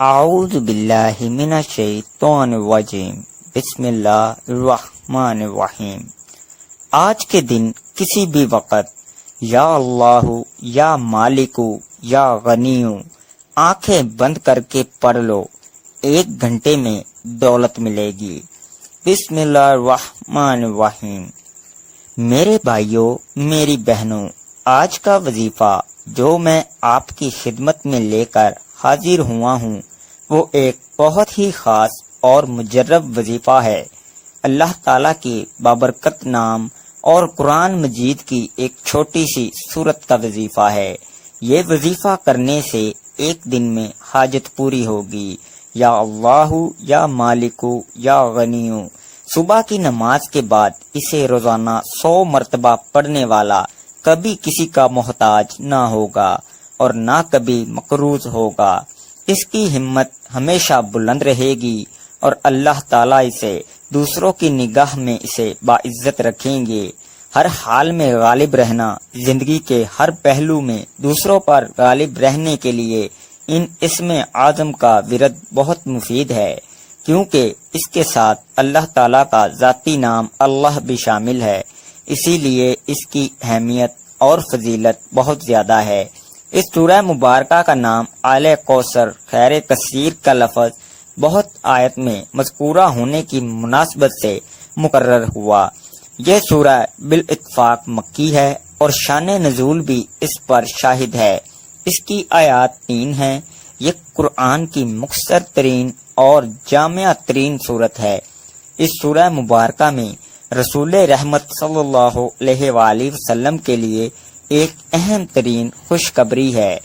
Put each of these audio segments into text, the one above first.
اعوذ باللہ من الشیطان الرجیم بسم اللہ الرحمن الرحیم۔ آج کے دن کسی بھی وقت یا اللہ یا مالکو یا غنیو آنکھیں بند کر کے پڑھ لو، 1 گھنٹے میں دولت ملے گی۔ بسم اللہ الرحمن الرحیم۔ میرے بھائیوں، میری بہنوں، آج کا وظیفہ جو میں آپ کی خدمت میں لے کر حاضر ہوا ہوں وہ ایک بہت ہی خاص اور مجرب وظیفہ ہے۔ اللہ تعالیٰ کی بابرکت نام اور قرآن مجید کی ایک چھوٹی سی سورت کا وظیفہ ہے۔ یہ وظیفہ کرنے سے 1 دن میں حاجت پوری ہوگی۔ یا اللہ یا مالکو یا غنیو۔ صبح کی نماز کے بعد اسے روزانہ 100 مرتبہ پڑھنے والا کبھی کسی کا محتاج نہ ہوگا اور نہ کبھی مقروض ہوگا۔ اس کی ہمت ہمیشہ بلند رہے گی اور اللہ تعالیٰ اسے دوسروں کی نگاہ میں اسے باعزت رکھیں گے۔ ہر حال میں غالب رہنا، زندگی کے ہر پہلو میں دوسروں پر غالب رہنے کے لیے ان اسم اعظم کا ورد بہت مفید ہے، کیونکہ اس کے ساتھ اللہ تعالیٰ کا ذاتی نام اللہ بھی شامل ہے، اسی لیے اس کی اہمیت اور فضیلت بہت زیادہ ہے۔ اس سورہ مبارکہ کا نام آل کوثر خیر کثیر کا لفظ بہت آیت میں مذکورہ ہونے کی مناسبت سے مقرر ہوا۔ یہ سورہ بالاتفاق مکی ہے اور شان نزول بھی اس پر شاہد ہے۔ اس کی آیات 3 ہیں۔ یہ قرآن کی مختصر ترین اور جامع ترین سورت ہے۔ اس سورہ مبارکہ میں رسول رحمت صلی اللہ علیہ وآلہ وسلم کے لیے ایک اہم ترین خوشخبری ہے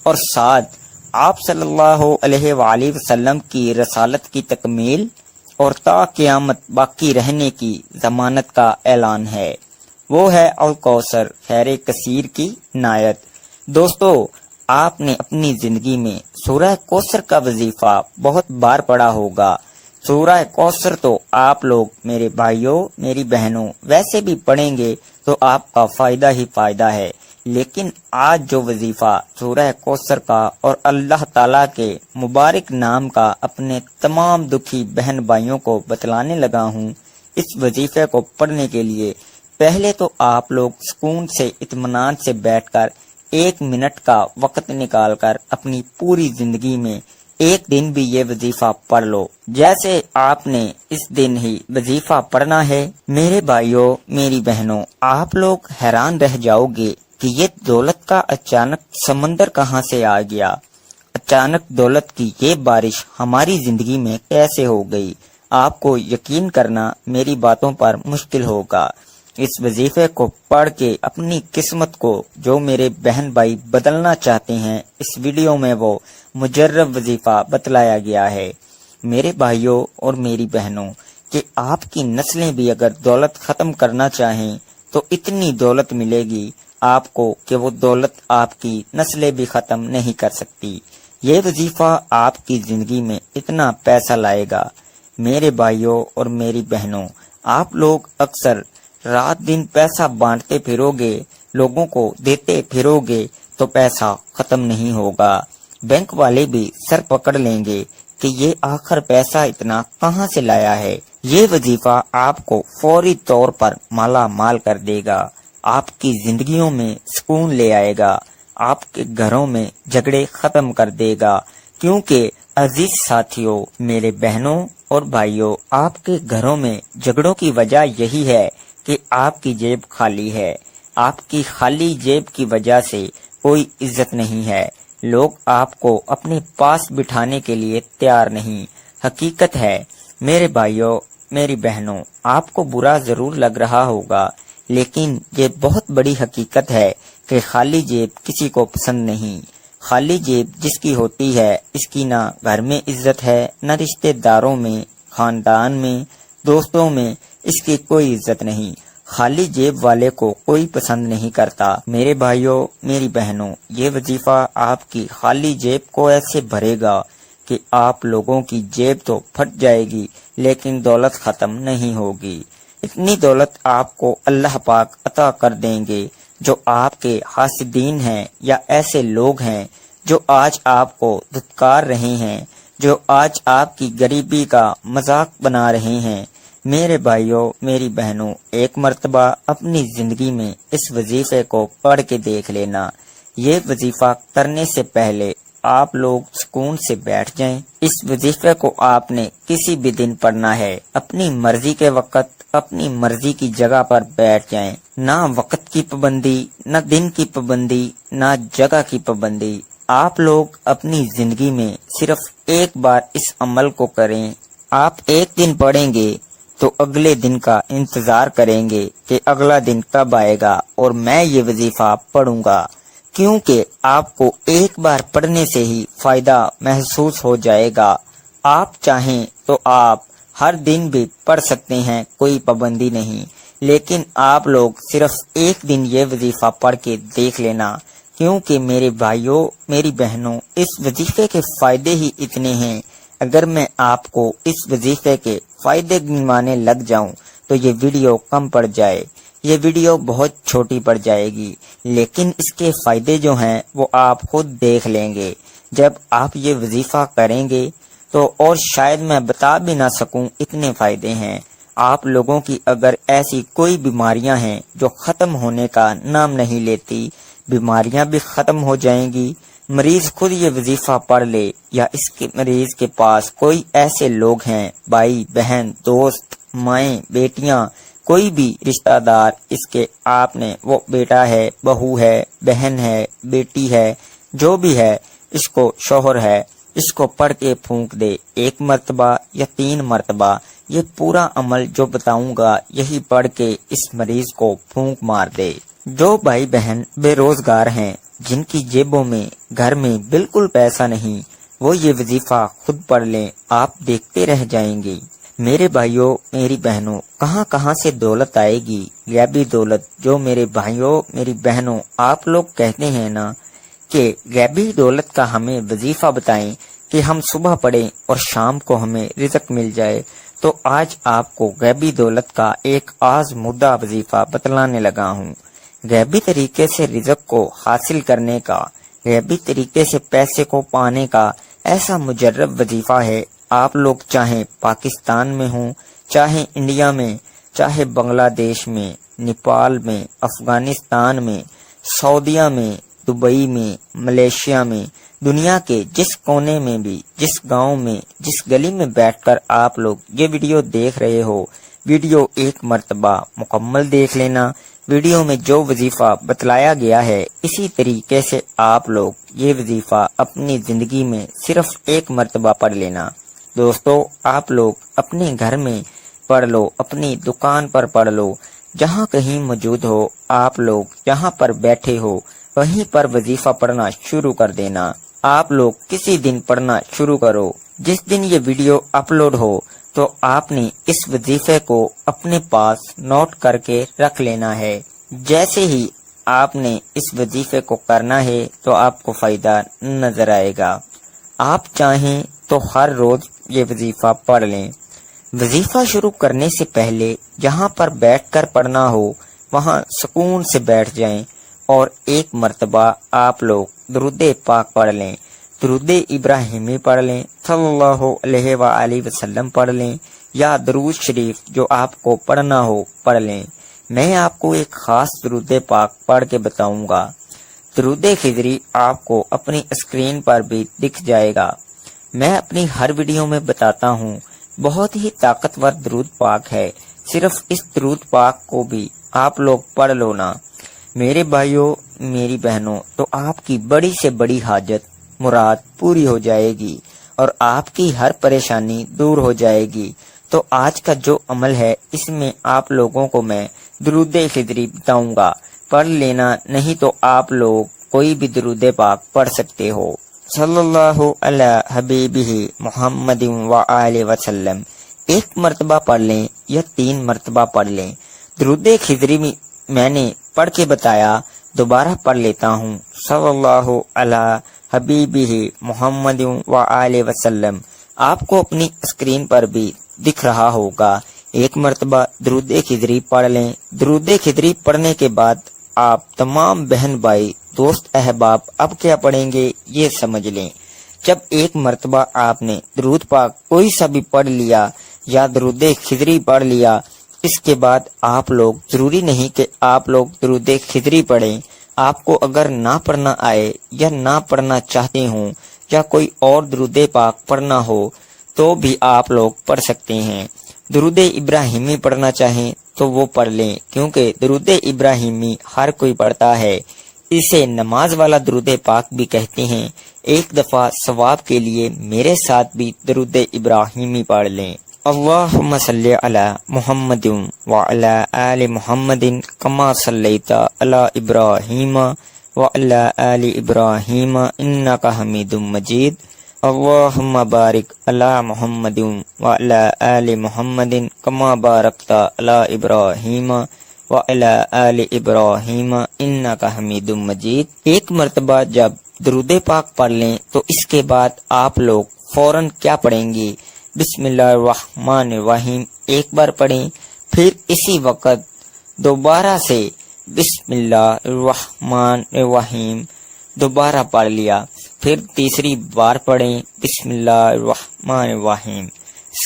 اور ساتھ آپ صلی اللہ علیہ وآلہ وسلم کی رسالت کی تکمیل اور تا قیامت باقی رہنے کی ضمانت کا اعلان ہے۔ وہ ہے الکوثر خیر کثیر کی نایت۔ دوستو، آپ نے اپنی زندگی میں سورہ کوثر کا وظیفہ بہت بار پڑھا ہوگا۔ سورہ کوثر تو آپ لوگ، میرے بھائیوں، میری بہنوں، ویسے بھی پڑھیں گے تو آپ کا فائدہ ہی فائدہ ہے، لیکن آج جو وظیفہ سورہ کوثر کا اور اللہ تعالیٰ کے مبارک نام کا اپنے تمام دکھی بہن بھائیوں کو بتلانے لگا ہوں، اس وظیفے کو پڑھنے کے لیے پہلے تو آپ لوگ سکون سے اطمینان سے بیٹھ کر 1 منٹ کا وقت نکال کر اپنی پوری زندگی میں 1 دن بھی یہ وظیفہ پڑھ لو جیسے آپ نے اس دن ہی وظیفہ پڑھنا ہے۔ میرے بھائیوں، میری بہنوں، آپ لوگ حیران رہ جاؤ گے کہ یہ دولت کا اچانک سمندر کہاں سے آ گیا، اچانک دولت کی یہ بارش ہماری زندگی میں کیسے ہو گئی۔ آپ کو یقین کرنا میری باتوں پر مشکل ہوگا۔ اس وظیفے کو پڑھ کے اپنی قسمت کو جو میرے بہن بھائی بدلنا چاہتے ہیں، اس ویڈیو میں وہ مجرب وظیفہ بتلایا گیا ہے۔ میرے بھائیوں اور میری بہنوں، کہ آپ کی نسلیں بھی اگر دولت ختم کرنا چاہیں تو اتنی دولت ملے گی آپ کو کہ وہ دولت آپ کی نسلیں بھی ختم نہیں کر سکتی۔ یہ وظیفہ آپ کی زندگی میں اتنا پیسہ لائے گا۔ میرے بھائیوں اور میری بہنوں، آپ لوگ اکثر رات دن پیسہ بانٹتے پھرو گے، لوگوں کو دیتے پھرو گے تو پیسہ ختم نہیں ہوگا۔ بینک والے بھی سر پکڑ لیں گے کہ یہ آخر پیسہ اتنا کہاں سے لایا ہے۔ یہ وظیفہ آپ کو فوری طور پر مالا مال کر دے گا، آپ کی زندگیوں میں سکون لے آئے گا، آپ کے گھروں میں جھگڑے ختم کر دے گا، کیونکہ عزیز ساتھیوں، میرے بہنوں اور بھائیوں، آپ کے گھروں میں جھگڑوں کی وجہ یہی ہے کہ آپ کی جیب خالی ہے۔ آپ کی خالی جیب کی وجہ سے کوئی عزت نہیں ہے، لوگ آپ کو اپنے پاس بٹھانے کے لیے تیار نہیں۔ حقیقت ہے میرے بھائیوں، میری بہنوں، آپ کو برا ضرور لگ رہا ہوگا، لیکن یہ بہت بڑی حقیقت ہے کہ خالی جیب کسی کو پسند نہیں۔ خالی جیب جس کی ہوتی ہے، اس کی نہ گھر میں عزت ہے، نہ رشتہ داروں میں، خاندان میں، دوستوں میں اس کی کوئی عزت نہیں۔ خالی جیب والے کو کوئی پسند نہیں کرتا۔ میرے بھائیوں، میری بہنوں، یہ وظیفہ آپ کی خالی جیب کو ایسے بھرے گا کہ آپ لوگوں کی جیب تو پھٹ جائے گی لیکن دولت ختم نہیں ہوگی۔ اتنی دولت آپ کو اللہ پاک عطا کر دیں گے جو آپ کے حاسدین ہیں یا ایسے لوگ ہیں جو آج آپ کو دھتکار رہے ہیں، جو آج آپ کی غریبی کا مذاق بنا رہے ہیں۔ میرے بھائیوں، میری بہنوں، ایک مرتبہ اپنی زندگی میں اس وظیفے کو پڑھ کے دیکھ لینا۔ یہ وظیفہ کرنے سے پہلے آپ لوگ سکون سے بیٹھ جائیں۔ اس وظیفے کو آپ نے کسی بھی دن پڑھنا ہے، اپنی مرضی کے وقت، اپنی مرضی کی جگہ پر بیٹھ جائیں۔ نہ وقت کی پابندی، نہ دن کی پابندی، نہ جگہ کی پابندی۔ آپ لوگ اپنی زندگی میں صرف ایک بار اس عمل کو کریں۔ آپ ایک دن پڑھیں گے تو اگلے دن کا انتظار کریں گے کہ اگلا دن کب آئے گا اور میں یہ وظیفہ پڑھوں گا، کیونکہ آپ کو ایک بار پڑھنے سے ہی فائدہ محسوس ہو جائے گا۔ آپ چاہیں تو آپ ہر دن بھی پڑھ سکتے ہیں، کوئی پابندی نہیں، لیکن آپ لوگ صرف ایک دن یہ وظیفہ پڑھ کے دیکھ لینا، کیونکہ میرے بھائیوں، میری بہنوں، اس وظیفے کے فائدے ہی اتنے ہیں۔ اگر میں آپ کو اس وظیفے کے فائدے گنوانے لگ جاؤں تو یہ ویڈیو کم پڑ جائے، یہ ویڈیو بہت چھوٹی پڑ جائے گی، لیکن اس کے فائدے جو ہیں وہ آپ خود دیکھ لیں گے جب آپ یہ وظیفہ کریں گے تو، اور شاید میں بتا بھی نہ سکوں اتنے فائدے ہیں۔ آپ لوگوں کی اگر ایسی کوئی بیماریاں ہیں جو ختم ہونے کا نام نہیں لیتی، بیماریاں بھی ختم ہو جائیں گی۔ مریض خود یہ وظیفہ پڑھ لے یا اس کے مریض کے پاس کوئی ایسے لوگ ہیں، بھائی بہن، دوست، مائیں، بیٹیاں، کوئی بھی رشتہ دار، اس کے آپ نے، وہ بیٹا ہے، بہو ہے، بہن ہے، بیٹی ہے، جو بھی ہے، اس کو شوہر ہے، اس کو پڑھ کے پھونک دے، ایک مرتبہ یا 3 مرتبہ۔ یہ پورا عمل جو بتاؤں گا یہی پڑھ کے اس مریض کو پھونک مار دے۔ جو بھائی بہن بے روزگار ہیں، جن کی جیبوں میں گھر میں بالکل پیسہ نہیں، وہ یہ وظیفہ خود پڑھ لیں، آپ دیکھتے رہ جائیں گے۔ میرے بھائیوں، میری بہنوں، کہاں کہاں سے دولت آئے گی، غیبی دولت، جو میرے بھائیوں، میری بہنوں، آپ لوگ کہتے ہیں نا کہ غیبی دولت کا ہمیں وظیفہ بتائیں کہ ہم صبح پڑھیں اور شام کو ہمیں رزق مل جائے، تو آج آپ کو غیبی دولت کا ایک آزمودہ وظیفہ بتلانے لگا ہوں۔ غیبی طریقے سے رزق کو حاصل کرنے کا، غیبی طریقے سے پیسے کو پانے کا ایسا مجرب وظیفہ ہے۔ آپ لوگ چاہے پاکستان میں ہوں، چاہے انڈیا میں، چاہے بنگلہ دیش میں، نیپال میں، افغانستان میں، سعودیہ میں، دبئی میں، ملیشیا میں، دنیا کے جس کونے میں بھی، جس گاؤں میں، جس گلی میں بیٹھ کر آپ لوگ یہ ویڈیو دیکھ رہے ہو، ویڈیو ایک مرتبہ مکمل دیکھ لینا۔ ویڈیو میں جو وظیفہ بتلایا گیا ہے اسی طریقے سے آپ لوگ یہ وظیفہ اپنی زندگی میں صرف ایک مرتبہ پڑھ لینا۔ دوستو، آپ لوگ اپنے گھر میں پڑھ لو، اپنی دکان پر پڑھ لو، جہاں کہیں موجود ہو، آپ لوگ جہاں پر بیٹھے ہو وہیں پر وظیفہ پڑھنا شروع کر دینا۔ آپ لوگ کسی دن پڑھنا شروع کرو، جس دن یہ ویڈیو اپلوڈ ہو تو آپ نے اس وظیفے کو اپنے پاس نوٹ کر کے رکھ لینا ہے۔ جیسے ہی آپ نے اس وظیفے کو کرنا ہے تو آپ کو فائدہ نظر آئے گا۔ آپ چاہیں تو ہر روز یہ وظیفہ پڑھ لیں۔ وظیفہ شروع کرنے سے پہلے جہاں پر بیٹھ کر پڑھنا ہو وہاں سکون سے بیٹھ جائیں اور ایک مرتبہ آپ لوگ درود پاک پڑھ لیں، درود ابراہیمی پڑھ لیں، صلی اللہ علیہ وآلہ وسلم پڑھ لیں، یا درود شریف جو آپ کو پڑھنا ہو پڑھ لیں۔ میں آپ کو ایک خاص درود پاک پڑھ کے بتاؤں گا۔ درود خضری آپ کو اپنی اسکرین پر بھی دکھ جائے گا۔ میں اپنی ہر ویڈیو میں بتاتا ہوں، بہت ہی طاقتور درود پاک ہے، صرف اس درود پاک کو بھی آپ لوگ پڑھ لو نا۔ میرے بھائیوں، میری بہنوں، تو آپ کی بڑی سے بڑی حاجت مراد پوری ہو جائے گی اور آپ کی ہر پریشانی دور ہو جائے گی۔ تو آج کا جو عمل ہے اس میں آپ لوگوں کو میں درود خضری بتاؤں گا، پڑھ لینا، نہیں تو آپ لوگ کوئی بھی درود پاک پڑھ سکتے ہو۔ صلی اللہ علی حبیبہ محمد وآلہ وسلم، ایک مرتبہ پڑھ لیں یا 3 مرتبہ پڑھ لیں۔ درود خضری میں نے پڑھ کے بتایا، دوبارہ پڑھ لیتا ہوں۔ صلی اللہ علی حبیبہ محمد وآلہ وسلم، آپ کو اپنی اسکرین پر بھی دکھ رہا ہوگا۔ ایک مرتبہ درود خضری پڑھ لیں۔ درود خضری پڑھنے کے بعد آپ تمام بہن بھائی، دوست، احباب اب کیا پڑھیں گے یہ سمجھ لیں۔ جب ایک مرتبہ آپ نے درود پاک کوئی سا بھی پڑھ لیا یا درود خضری پڑھ لیا، اس کے بعد آپ لوگ، ضروری نہیں کہ آپ لوگ درود خضری پڑھیں، آپ کو اگر نہ پڑھنا آئے یا نہ پڑھنا چاہتے ہوں یا کوئی اور درود پاک پڑھنا ہو تو بھی آپ لوگ پڑھ سکتے ہیں۔ درود ابراہیمی پڑھنا چاہیں تو وہ پڑھ لیں، کیونکہ درود ابراہیمی ہر کوئی پڑھتا ہے، اسے نماز والا درود پاک بھی کہتے ہیں۔ ایک دفعہ ثواب کے لیے میرے ساتھ بھی درود ابراہیمی پڑھ لیں۔ اللہم صلی علی محمد وعلی آل محمد کما صلیت علی ابراہیم وعلی آل ابراہیم انک حمید مجید۔ اللہم بارک علی محمد وعلی آل محمد کما بارکت علی ابراہیم وعلی آل ابراہیم انک حمید مجید۔ ایک مرتبہ جب درود پاک پڑھ لیں تو اس کے بعد آپ لوگ فوراً کیا پڑھیں گے؟ بسم اللہ الرحمن الرحیم ایک بار پڑھیں، پھر اسی وقت دوبارہ سے بسم اللہ الرحمن الرحیم دوبارہ پڑھ لیا، پھر تیسری بار پڑھیں بسم اللہ الرحمن الرحیم۔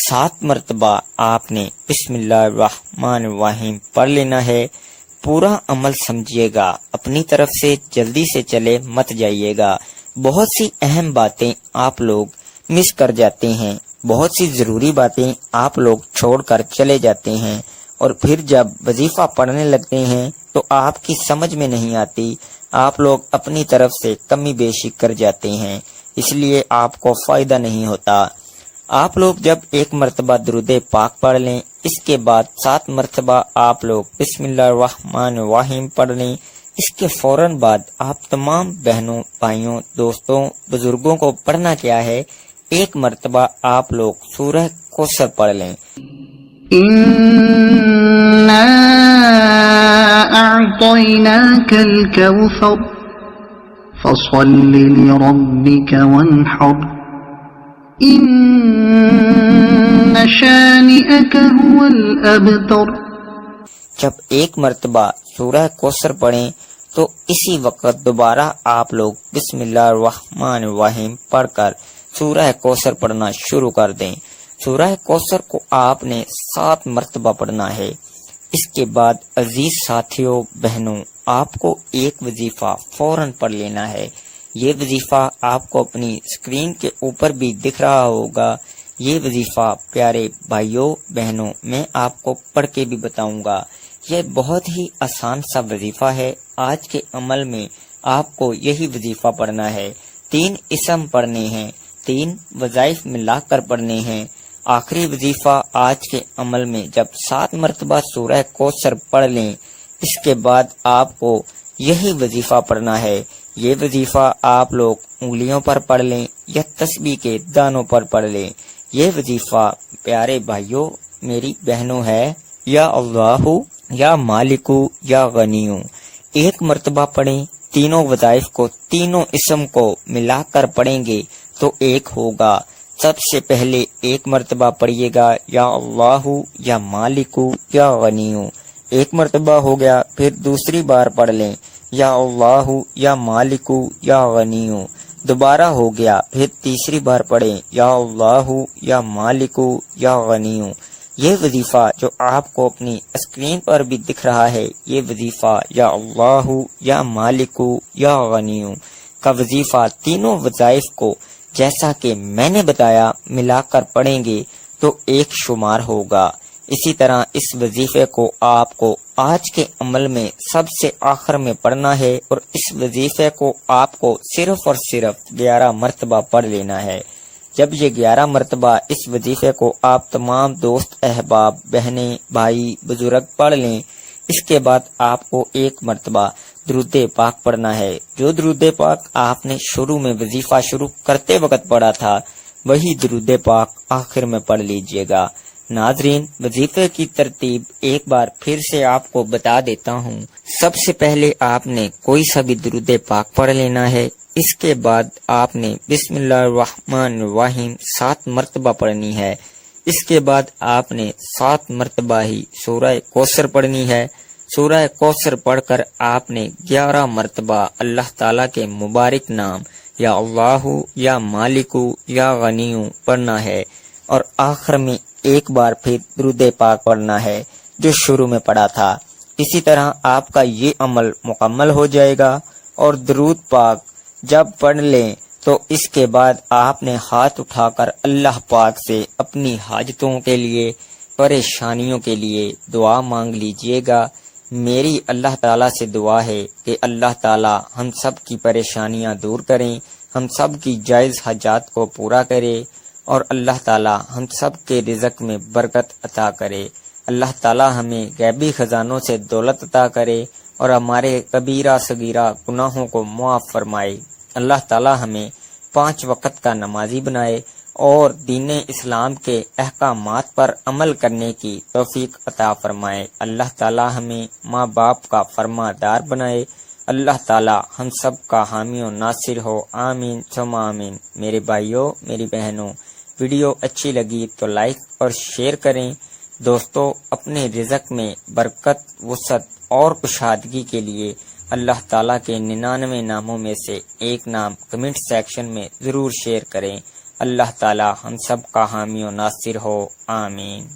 7 مرتبہ آپ نے بسم اللہ الرحمن الرحیم پڑھ لینا ہے۔ پورا عمل سمجھیے گا، اپنی طرف سے جلدی سے چلے مت جائیے گا۔ بہت سی اہم باتیں آپ لوگ مس کر جاتے ہیں، بہت سی ضروری باتیں آپ لوگ چھوڑ کر چلے جاتے ہیں، اور پھر جب وظیفہ پڑھنے لگتے ہیں تو آپ کی سمجھ میں نہیں آتی، آپ لوگ اپنی طرف سے کمی بیشی کر جاتے ہیں، اس لیے آپ کو فائدہ نہیں ہوتا۔ آپ لوگ جب ایک مرتبہ درود پاک پڑھ لیں، اس کے بعد 7 مرتبہ آپ لوگ بسم اللہ الرحمن الرحیم پڑھ لیں۔ اس کے فوراً بعد آپ تمام بہنوں، بھائیوں، دوستوں، بزرگوں کو پڑھنا کیا ہے، ایک مرتبہ آپ لوگ سورہ کوثر پڑھ لیں۔ إنا أعطيناك الكوثر فصل لربك وانحر إن شانئك هو الأبتر۔ جب ایک مرتبہ سورہ کوثر پڑھیں تو اسی وقت دوبارہ آپ لوگ بسم اللہ الرحمن الرحیم پڑھ کر سورہ کوثر پڑھنا شروع کر دیں۔ سورہ کوثر کو آپ نے 7 مرتبہ پڑھنا ہے۔ اس کے بعد عزیز ساتھیوں، بہنوں، آپ کو ایک وظیفہ فوراً پڑھ لینا ہے۔ یہ وظیفہ آپ کو اپنی اسکرین کے اوپر بھی دکھ رہا ہوگا۔ یہ وظیفہ پیارے بھائیوں، بہنوں، میں آپ کو پڑھ کے بھی بتاؤں گا۔ یہ بہت ہی آسان سا وظیفہ ہے۔ آج کے عمل میں آپ کو یہی وظیفہ پڑھنا ہے۔ 3 اسم پڑھنے ہیں، 3 وظائف ملا کر پڑھنے ہیں۔ آخری وظیفہ آج کے عمل میں جب 7 مرتبہ سورہ کوثر پڑھ لیں، اس کے بعد آپ کو یہی وظیفہ پڑھنا ہے۔ یہ وظیفہ آپ لوگ انگلیوں پر پڑھ لیں یا تسبیح کے دانوں پر پڑھ لیں۔ یہ وظیفہ پیارے بھائیوں، میری بہنوں ہے، یا اللہ یا مالکو یا غنیو، ایک مرتبہ پڑھیں۔ تینوں وظائف کو، تینوں اسم کو ملا کر پڑھیں گے تو ایک ہوگا۔ سب سے پہلے ایک مرتبہ پڑھیے گا یا اللہ یا مالکو یا غنیو، ایک مرتبہ ہو گیا، پھر دوسری بار پڑھ لیں یا اللہ یا مالکو یا غنیو، دوبارہ ہو گیا، پھر تیسری بار پڑھیں یا اللہ یا مالکو یا غنیو۔ یہ وظیفہ جو آپ کو اپنی اسکرین پر بھی دکھ رہا ہے، یہ وظیفہ یا اللہ یا مالکو یا غنیو کا وظیفہ، تینوں وظائف کو جیسا کہ میں نے بتایا ملا کر پڑھیں گے تو ایک شمار ہوگا۔ اسی طرح اس وظیفے کو آپ کو آج کے عمل میں سب سے آخر میں پڑھنا ہے، اور اس وظیفے کو آپ کو صرف اور صرف 11 مرتبہ پڑھ لینا ہے۔ جب یہ 11 مرتبہ اس وظیفے کو آپ تمام دوست، احباب، بہنیں، بھائی، بزرگ پڑھ لیں، اس کے بعد آپ کو ایک مرتبہ درود پاک پڑھنا ہے۔ جو درود پاک آپ نے شروع میں وظیفہ شروع کرتے وقت پڑھا تھا، وہی درود پاک آخر میں پڑھ لیجئے گا۔ ناظرین، وظیفے کی ترتیب ایک بار پھر سے آپ کو بتا دیتا ہوں۔ سب سے پہلے آپ نے کوئی سا بھی درود پاک پڑھ لینا ہے۔ اس کے بعد آپ نے بسم اللہ الرحمن الرحیم 7 مرتبہ پڑھنی ہے۔ اس کے بعد آپ نے 7 مرتبہ ہی سورہ کوثر پڑھنی ہے۔ سورہ کوثر پڑھ کر آپ نے 11 مرتبہ اللہ تعالیٰ کے مبارک نام یا اللہ یا مالک یا غنی پڑھنا ہے، اور آخر میں ایک بار پھر درود پاک پڑھنا ہے جو شروع میں پڑھا تھا۔ اسی طرح آپ کا یہ عمل مکمل ہو جائے گا، اور درود پاک جب پڑھ لیں تو اس کے بعد آپ نے ہاتھ اٹھا کر اللہ پاک سے اپنی حاجتوں کے لیے، پریشانیوں کے لیے دعا مانگ لیجئے گا۔ میری اللہ تعالیٰ سے دعا ہے کہ اللہ تعالیٰ ہم سب کی پریشانیاں دور کریں، ہم سب کی جائز حاجات کو پورا کرے، اور اللہ تعالیٰ ہم سب کے رزق میں برکت عطا کرے۔ اللہ تعالیٰ ہمیں غیبی خزانوں سے دولت عطا کرے اور ہمارے کبیرہ صغیرہ گناہوں کو معاف فرمائے۔ اللہ تعالیٰ ہمیں 5 وقت کا نمازی بنائے اور دین اسلام کے احکامات پر عمل کرنے کی توفیق عطا فرمائے۔ اللہ تعالیٰ ہمیں ماں باپ کا فرما دار بنائے۔ اللہ تعالیٰ ہم سب کا حامی و ناصر ہو، آمین ثم آمین۔ میرے بھائیوں، میری بہنوں، ویڈیو اچھی لگی تو لائک اور شیئر کریں۔ دوستو، اپنے رزق میں برکت، وسعت اور کشادگی کے لیے اللہ تعالیٰ کے 99 ناموں میں سے ایک نام کمنٹ سیکشن میں ضرور شیئر کریں۔ اللہ تعالیٰ ہم سب کا حامی و ناصر ہو، آمین۔